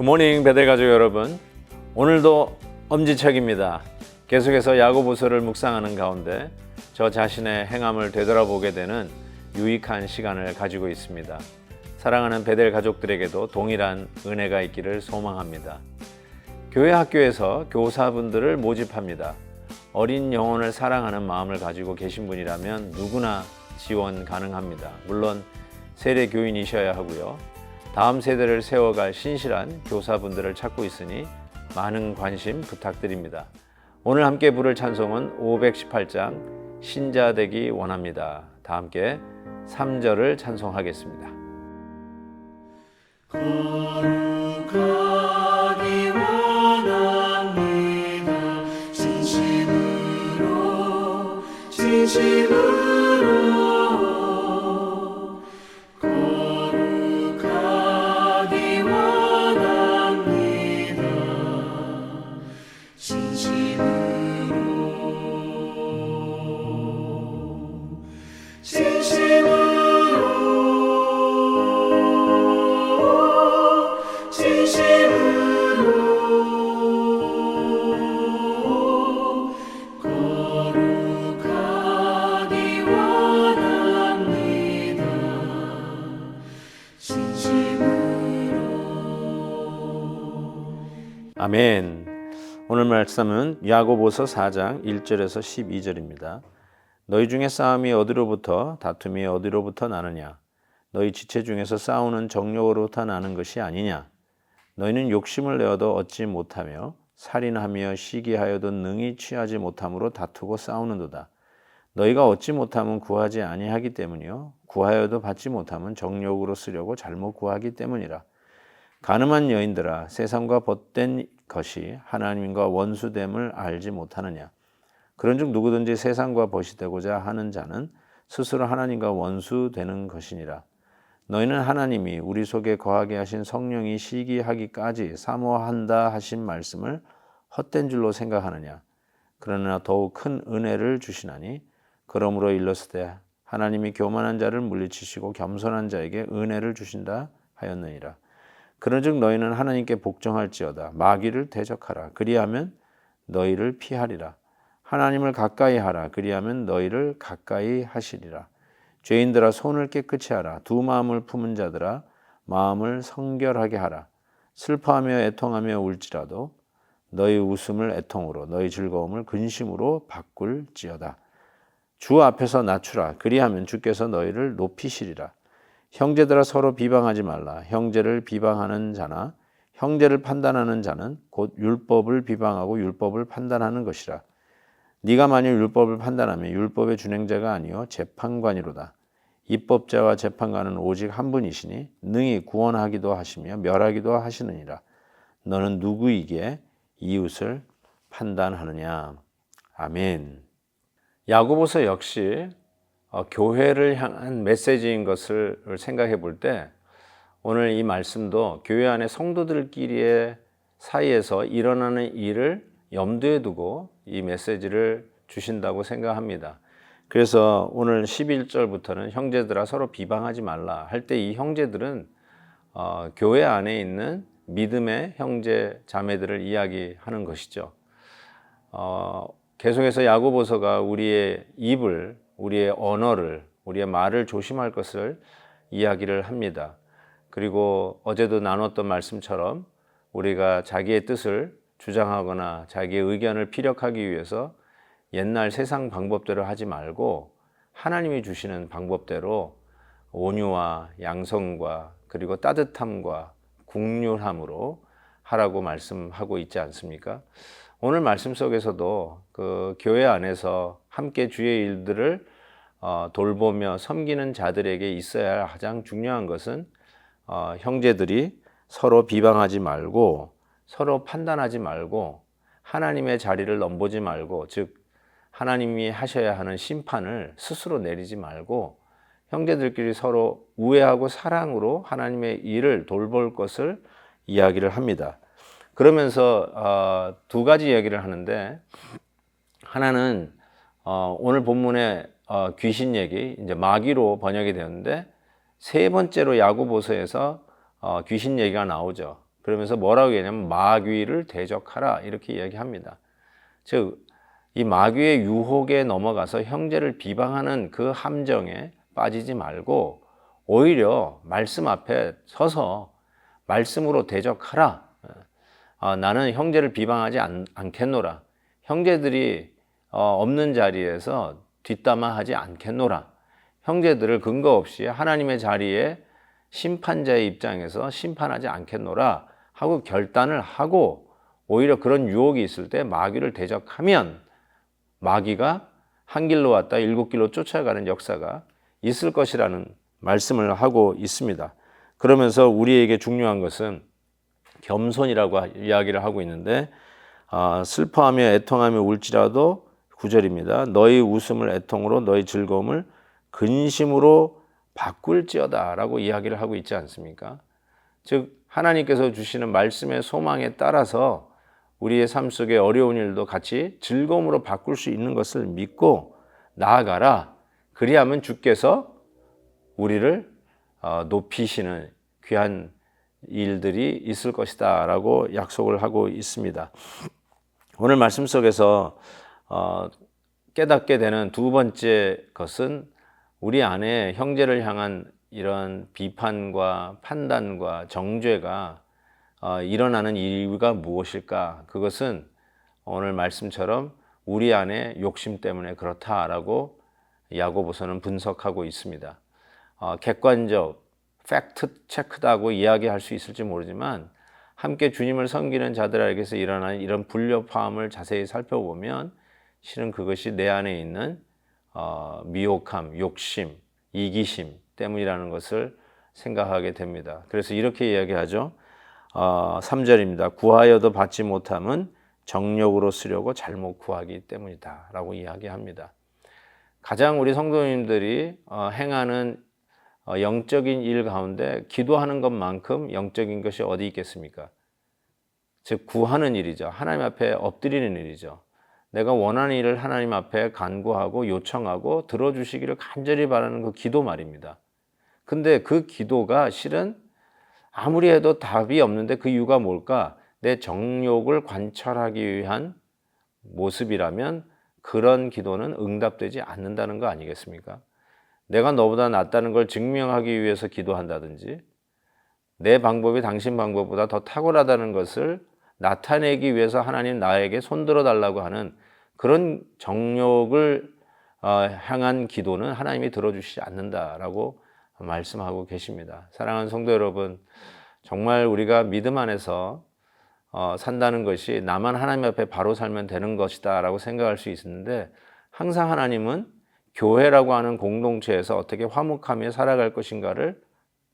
굿모닝 베델가족 여러분, 오늘도 엄지척입니다. 계속해서 야고보서를 묵상하는 가운데 저 자신의 행함을 되돌아보게 되는 유익한 시간을 가지고 있습니다. 사랑하는 베델 가족들에게도 동일한 은혜가 있기를 소망합니다. 교회 학교에서 교사분들을 모집합니다. 어린 영혼을 사랑하는 마음을 가지고 계신 분이라면 누구나 지원 가능합니다. 물론 세례 교인이셔야 하고요. 다음 세대를 세워갈 신실한 교사분들을 찾고 있으니 많은 관심 부탁드립니다. 오늘 함께 부를 찬송은 518장 신자되기 원합니다. 다 함께 3절을 찬송하겠습니다. 거룩하기 원합니다. 진심으로 거룩하기 원합니다. 아멘. 오늘 말씀은 야고보서 4장 1절에서 12절입니다. 너희 중에 싸움이 어디로부터 다툼이 어디로부터 나느냐? 너희 지체 중에서 싸우는 정욕으로부터 나는 것이 아니냐? 너희는 욕심을 내어도 얻지 못하며 살인하며 시기하여도 능히 취하지 못함으로 다투고 싸우는도다. 너희가 얻지 못하면 구하지 아니하기 때문이요 구하여도 받지 못하면 정욕으로 쓰려고 잘못 구하기 때문이라. 가늠한 여인들아, 세상과 벗된 것이 하나님과 원수됨을 알지 못하느냐? 그런즉 누구든지 세상과 벗이 되고자 하는 자는 스스로 하나님과 원수되는 것이니라. 너희는 하나님이 우리 속에 거하게 하신 성령이 시기하기까지 사모한다 하신 말씀을 헛된 줄로 생각하느냐? 그러나 더욱 큰 은혜를 주시나니 그러므로 일렀으되 하나님이 교만한 자를 물리치시고 겸손한 자에게 은혜를 주신다 하였느니라. 그런즉 너희는 하나님께 복종할지어다. 마귀를 대적하라. 그리하면 너희를 피하리라. 하나님을 가까이 하라. 그리하면 너희를 가까이 하시리라. 죄인들아, 손을 깨끗이 하라. 두 마음을 품은 자들아, 마음을 성결하게 하라. 슬퍼하며 애통하며 울지라도 너희 웃음을 애통으로, 너희 즐거움을 근심으로 바꿀지어다. 주 앞에서 낮추라. 그리하면 주께서 너희를 높이시리라. 형제들아, 서로 비방하지 말라. 형제를 비방하는 자나 형제를 판단하는 자는 곧 율법을 비방하고 율법을 판단하는 것이라. 네가 만일 율법을 판단하면 율법의 준행자가 아니요 재판관이로다. 입법자와 재판관은 오직 한 분이시니 능히 구원하기도 하시며 멸하기도 하시느니라. 너는 누구이기에 이웃을 판단하느냐? 아멘. 야고보서 역시 교회를 향한 메시지인 것을 생각해 볼 때 오늘 이 말씀도 교회 안의 성도들끼리의 사이에서 일어나는 일을 염두에 두고 이 메시지를 주신다고 생각합니다. 그래서 오늘 11절부터는 형제들아 서로 비방하지 말라 할 때 이 형제들은 교회 안에 있는 믿음의 형제 자매들을 이야기하는 것이죠. 계속해서 야고보서가 우리의 입을, 우리의 언어를, 우리의 말을 조심할 것을 이야기를 합니다. 그리고 어제도 나눴던 말씀처럼 우리가 자기의 뜻을 주장하거나 자기의 의견을 피력하기 위해서 옛날 세상 방법대로 하지 말고 하나님이 주시는 방법대로 온유와 양성과 그리고 따뜻함과 국률함으로 하라고 말씀하고 있지 않습니까? 오늘 말씀 속에서도 그 교회 안에서 함께 주의 일들을 돌보며 섬기는 자들에게 있어야 할 가장 중요한 것은 형제들이 서로 비방하지 말고 서로 판단하지 말고 하나님의 자리를 넘보지 말고, 즉 하나님이 하셔야 하는 심판을 스스로 내리지 말고 형제들끼리 서로 우애하고 사랑으로 하나님의 일을 돌볼 것을 이야기를 합니다. 그러면서 두 가지 이야기를 하는데, 하나는 오늘 본문에 귀신 얘기, 이제 마귀로 번역이 되었는데 세 번째로 야고보서에서 귀신 얘기가 나오죠. 그러면서 뭐라고 얘기하냐면 마귀를 대적하라 이렇게 이야기합니다. 즉 이 마귀의 유혹에 넘어가서 형제를 비방하는 그 함정에 빠지지 말고 오히려 말씀 앞에 서서 말씀으로 대적하라. 나는 형제를 비방하지 않겠노라. 형제들이 없는 자리에서 뒷담화하지 않겠노라. 형제들을 근거 없이 하나님의 자리에 심판자의 입장에서 심판하지 않겠노라 하고 결단을 하고 오히려 그런 유혹이 있을 때 마귀를 대적하면 마귀가 한 길로 왔다 일곱 길로 쫓아가는 역사가 있을 것이라는 말씀을 하고 있습니다. 그러면서 우리에게 중요한 것은 겸손이라고 이야기를 하고 있는데 슬퍼하며 애통하며 울지라도 9절입니다. 너희 웃음을 애통으로 너희 즐거움을 근심으로 바꿀지어다 라고 이야기를 하고 있지 않습니까? 즉 하나님께서 주시는 말씀의 소망에 따라서 우리의 삶 속에 어려운 일도 같이 즐거움으로 바꿀 수 있는 것을 믿고 나아가라. 그리하면 주께서 우리를 높이시는 귀한 일들이 있을 것이다 라고 약속을 하고 있습니다. 오늘 말씀 속에서 깨닫게 되는 두 번째 것은 우리 안에 형제를 향한 이런 비판과 판단과 정죄가 일어나는 이유가 무엇일까? 그것은 오늘 말씀처럼 우리 안에 욕심 때문에 그렇다라고 야고보서는 분석하고 있습니다. 객관적, 팩트 체크다고 이야기할 수 있을지 모르지만 함께 주님을 섬기는 자들에게서 일어나는 이런 불협화음을 자세히 살펴보면 실은 그것이 내 안에 있는 미혹함, 욕심, 이기심 때문이라는 것을 생각하게 됩니다. 그래서 이렇게 이야기하죠. 3절입니다. 구하여도 받지 못함은 정욕으로 쓰려고 잘못 구하기 때문이다 라고 이야기합니다. 가장 우리 성도님들이 행하는 영적인 일 가운데 기도하는 것만큼 영적인 것이 어디 있겠습니까? 즉 구하는 일이죠. 하나님 앞에 엎드리는 일이죠. 내가 원하는 일을 하나님 앞에 간구하고 요청하고 들어주시기를 간절히 바라는 그 기도 말입니다. 근데 그 기도가 실은 아무리 해도 답이 없는데 그 이유가 뭘까? 내 정욕을 관찰하기 위한 모습이라면 그런 기도는 응답되지 않는다는 거 아니겠습니까? 내가 너보다 낫다는 걸 증명하기 위해서 기도한다든지 내 방법이 당신 방법보다 더 탁월하다는 것을 나타내기 위해서 하나님 나에게 손들어 달라고 하는 그런 정욕을 향한 기도는 하나님이 들어주시지 않는다라고 말씀하고 계십니다. 사랑하는 성도 여러분, 정말 우리가 믿음 안에서 산다는 것이 나만 하나님 앞에 바로 살면 되는 것이다 라고 생각할 수 있는데 항상 하나님은 교회라고 하는 공동체에서 어떻게 화목하며 살아갈 것인가를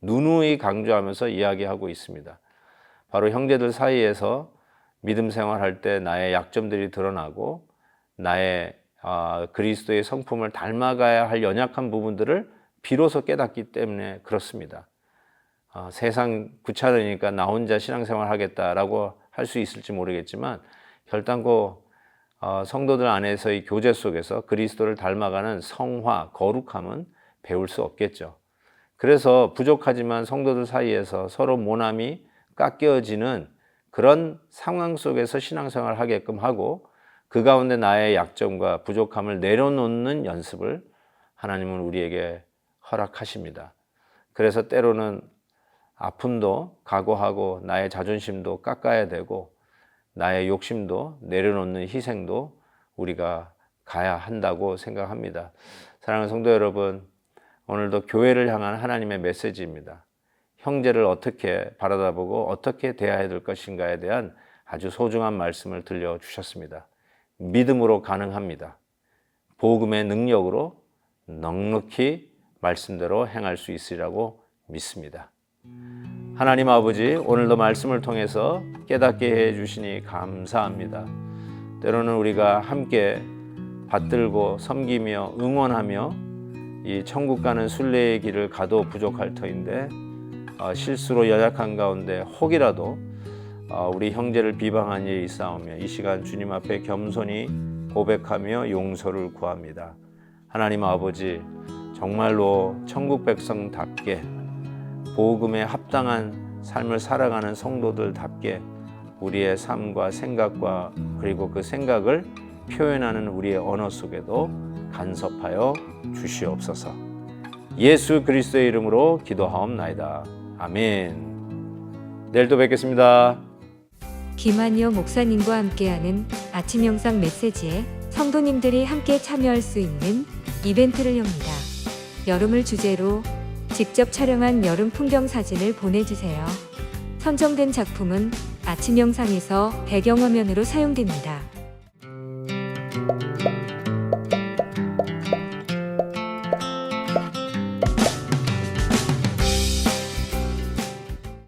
누누이 강조하면서 이야기하고 있습니다. 바로 형제들 사이에서 믿음 생활할 때 나의 약점들이 드러나고 나의 그리스도의 성품을 닮아가야 할 연약한 부분들을 비로소 깨닫기 때문에 그렇습니다. 세상 귀찮으니까 나 혼자 신앙생활 하겠다라고 할 수 있을지 모르겠지만 결단코 성도들 안에서의 교제 속에서 그리스도를 닮아가는 성화, 거룩함은 배울 수 없겠죠. 그래서 부족하지만 성도들 사이에서 서로 모함이 깎여지는 그런 상황 속에서 신앙생활을 하게끔 하고 그 가운데 나의 약점과 부족함을 내려놓는 연습을 하나님은 우리에게 허락하십니다. 그래서 때로는 아픔도 각오하고 나의 자존심도 깎아야 되고 나의 욕심도 내려놓는 희생도 우리가 가야 한다고 생각합니다. 사랑하는 성도 여러분, 오늘도 교회를 향한 하나님의 메시지입니다. 형제를 어떻게 바라다보고 어떻게 대해야 될 것인가에 대한 아주 소중한 말씀을 들려주셨습니다. 믿음으로 가능합니다. 복음의 능력으로 넉넉히 말씀대로 행할 수 있으리라고 믿습니다. 하나님 아버지, 오늘도 말씀을 통해서 깨닫게 해주시니 감사합니다. 때로는 우리가 함께 받들고 섬기며 응원하며 이 천국 가는 순례의 길을 가도 부족할 터인데 실수로 연약한 가운데 혹이라도 우리 형제를 비방한 일이 있사오며 이 시간 주님 앞에 겸손히 고백하며 용서를 구합니다. 하나님 아버지, 정말로 천국 백성답게 복음에 합당한 삶을 살아가는 성도들답게 우리의 삶과 생각과 그리고 그 생각을 표현하는 우리의 언어 속에도 간섭하여 주시옵소서. 예수 그리스도의 이름으로 기도하옵나이다. 아멘. 내일 또 뵙겠습니다. 김한여 목사님과 함께하는 아침 영상 메시지에 성도님들이 함께 참여할 수 있는 이벤트를 엽니다. 여름을 주제로 직접 촬영한 여름 풍경 사진을 보내주세요. 선정된 작품은 아침 영상에서 배경화면으로 사용됩니다.